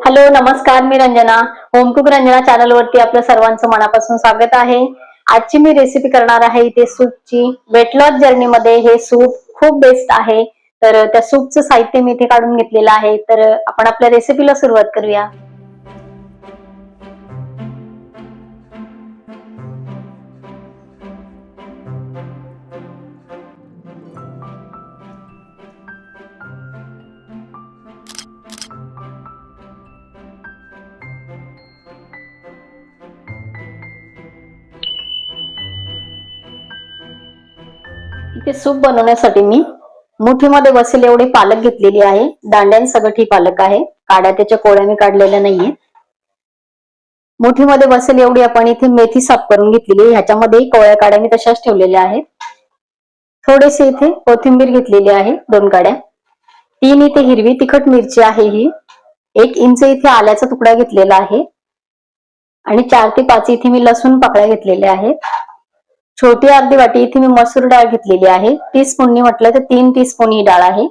Hello नमस्कार, मी Ranjana. Home cook Ranjana channel वरती आपलं सर्वांचं मनापासून स्वागत आहे. आजची मी रेसिपी करणार आहे इथे सूपची. वेट लॉस जर्नी मध्ये हे सूप खूप बेस्ट आहे. तर त्या सूपचं साहित्य मी इथे काढून घेतलेलं आहे. तर आपण आपल्या रेसिपीला सुरुवात करूया. इथे सूप बनवण्यासाठी मी मुठीमध्ये बसेल एवढी पालक घेतलेली आहे. दांड्यांसकट ही पालक आहे. काड्या त्याच्या कोळ्या मी काढलेल्या नाहीये. मुठीमध्ये बसेल एवढी आपण इथे मेथी साफ करून घेतलेली. ह्याच्यामध्ये कोळ्या काड्या मी तशाच ठेवलेल्या आहेत. थोडेसे इथे कोथिंबीर घेतलेली आहे 2 काड्या. 3 इथे हिरवी तिखट मिरची आहे ही. 1 इंच इथे आल्याचा तुकडा घेतलेला आहे आणि 4 ते 5 इथे मी लसूण पाकळ्या घेतलेल्या आहेत. छोटी अर्धी वाटी इथे मी मसूर डाळ घेतलेली आहे. टीस्पूननी म्हटलं तर 3 टीस्पून ही डाळ आहे.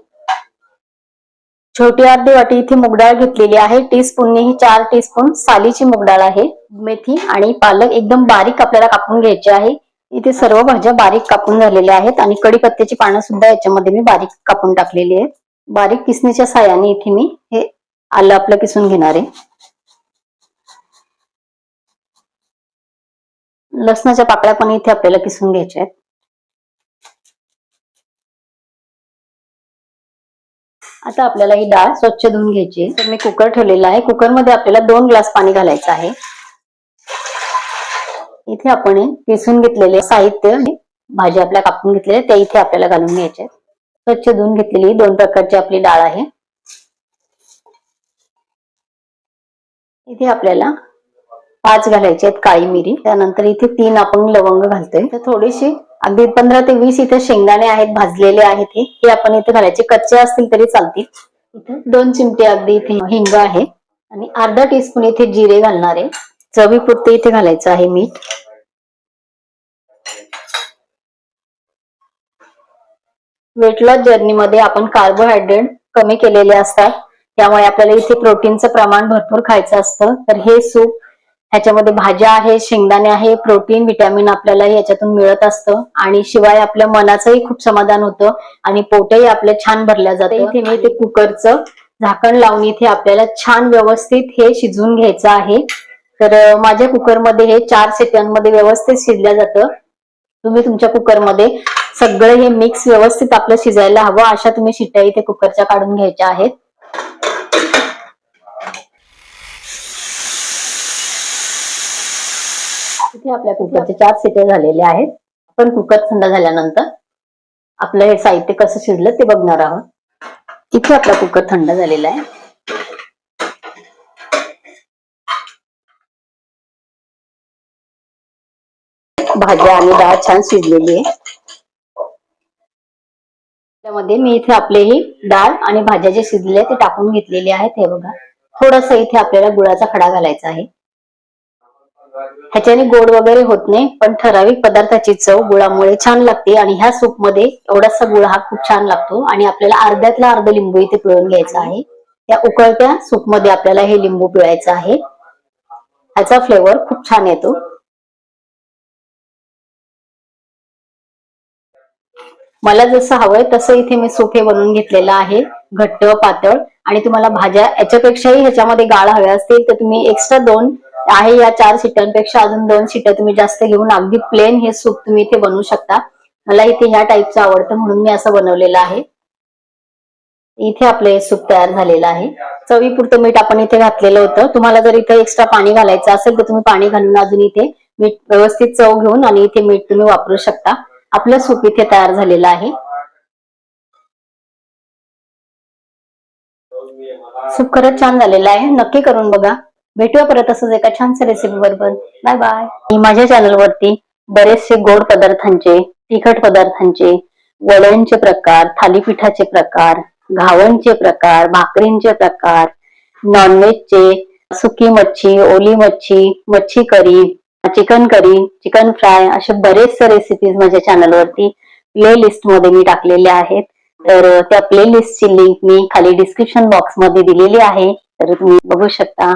छोटी अर्धी वाटी इथे मूग डाळ घेतलेली आहे. टीस्पूननी ही 4 टीस्पून सालीची मूग डाळ आहे. मेथी आणि पालक एकदम बारीक आपल्याला कापून घ्यायचे आहे. इथे सर्व भाज्या बारीक कापून झालेल्या आहेत आणि कढीपत्त्याची पानं सुद्धा याच्यामध्ये मी बारीक कापून टाकलेली आहेत. बारीक किसणीच्या साहाय्याने इथे मी हे आलं आपलं किसून घेणार आहे. लसणाच्या पाकळ्या पण इथे आपल्याला किसून घ्यायच्या आहेत. आता आपल्याला ही डाळ स्वच्छ धुवून घ्यायची आहे. तर मी कुकर ठेवलेला आहे. कुकरमध्ये आपल्याला 2 ग्लास पाणी घालायचं आहे. इथे आपण किसून घेतलेले साहित्य, भाज्या आपल्या कापून घेतलेल्या त्या इथे आपल्याला घालून घ्यायच्या आहेत. स्वच्छ धुवून घेतलेली 2 प्रकारची आपली डाळ आहे. इथे आपल्याला 5 घालायचे आहेत काळी मिरी. त्यानंतर इथे 3 आपण लवंग घालतोय. तर थोडीशी अगदी 15 ते 20 इथे शेंगदाणे आहेत, भाजलेले आहेत. हे आपण इथे घालायचे. कच्चे असतील तरी चालतील. इथे 2 चिमटे अगदी इथे हिंग आहे आणि अर्धा टीस्पून इथे जिरे घालणार आहे. चवीपुरते इथे घालायचं आहे मीठ. वेट लॉस जर्नी मध्ये आपण कार्बोहायड्रेट कमी केलेले असतात, त्यामुळे आपल्याला इथे प्रोटीनचं प्रमाण भरपूर खायचं असतं. तर हे सूप ह्याच्यामध्ये भाज्या आहे, शेंगदाणे आहे, प्रोटीन विटॅमिन आपल्याला याच्यातून मिळत असतं आणि शिवाय आपल्या मनाचंही खूप समाधान होतं आणि पोटही आपलं छान भरलं जातं. इथे मी इथे कुकरचं झाकण लावून इथे आपल्याला छान व्यवस्थित हे शिजवून घ्यायचं आहे. तर माझ्या कुकरमध्ये हे 4 शिट्यांमध्ये व्यवस्थित शिजलं जातं. तुम्ही तुमच्या कुकरमध्ये सगळं हे मिक्स व्यवस्थित आपलं शिजायला हवं अशा तुम्ही शिट्ट्या इथे कुकरच्या काढून घ्यायच्या आहेत. इथे आपल्या कुकरचे 4 शिट्ट्या झालेल्या आहेत. आपण कुकर थंड झाल्यानंतर आपलं हे साहित्य कसं शिजलं ते बघणार आहोत. इथे आपला कुकर थंड झालेला आहे. भाज्या आणि डाळ छान शिजलेली आहे. त्यामध्ये मी इथे आपले ही डाळ आणि भाज्या जे शिजले ते टाकून घेतलेले आहेत. हे बघा, थोडस इथे आपल्याला गुळाचा खडा घालायचा आहे. ह्याच्याने गोड वगैरे होत नाही, पण ठराविक पदार्थाची चव गुळामुळे छान लागते आणि ह्या सूप मध्ये एवढासा गुळ हा खूप छान लागतो. आणि आपल्याला अर्ध्यातला अर्ध लिंबू इथे पिळून घ्यायचा आहे. त्या उकळत्या सूप मध्ये आपल्याला हे लिंबू पिळायचं आहे. ह्याचा फ्लेवर खूप छान येतो. मला जसं हवंय तसं इथे मी सूप हे बनवून घेतलेलं आहे, घट्ट पातळ. आणि तुम्हाला भाज्या याच्यापेक्षाही ह्याच्यामध्ये गाळ हव्या असतील तर तुम्ही एक्स्ट्रा 2 आहे या 4 शिट्ट्यांपेक्षा अजून 2 शिट्ट्या तुम्ही जास्त घेऊन अगदी प्लेन हे सूप तुम्ही इथे बनवू शकता. मला इथे ह्या टाईपचं आवडतं म्हणून मी असं बनवलेलं आहे. इथे आपलं हे सूप तयार झालेलं आहे. चवीपुरतं मीठ आपण इथे घातलेलं होतं. तुम्हाला जर इथे एक्स्ट्रा पाणी घालायचं असेल तर तुम्ही पाणी घालून अजून इथे मीठ व्यवस्थित चव घेऊन आणि इथे मीठ तुम्ही वापरू शकता. आपलं सूप इथे तयार झालेलं आहे. सूप खरंच छान झालेलं आहे. नक्की करून बघा. भेटूया परत असंच एका छानशा रेसिपी बरोबर. Bye bye. माझ्या चॅनल वरती बरेचसे गोड पदार्थांचे, तिखट पदार्थांचे, वड्यांचे प्रकार, थालीपीठाचे प्रकार, घावणचे प्रकार, भाकरींचे प्रकार, नॉनव्हेजचे, सुकी मच्छी, ओली मच्छी, मच्छी करी, चिकन करी, चिकन फ्राय असे बरेचसे रेसिपीज माझ्या चॅनल वरती प्ले लिस्ट मध्ये मी टाकलेल्या आहेत. तर त्या प्ले लिस्टची लिंक मी खाली डिस्क्रिप्शन बॉक्स मध्ये दिलेली आहे. तर तुम्ही बघू शकता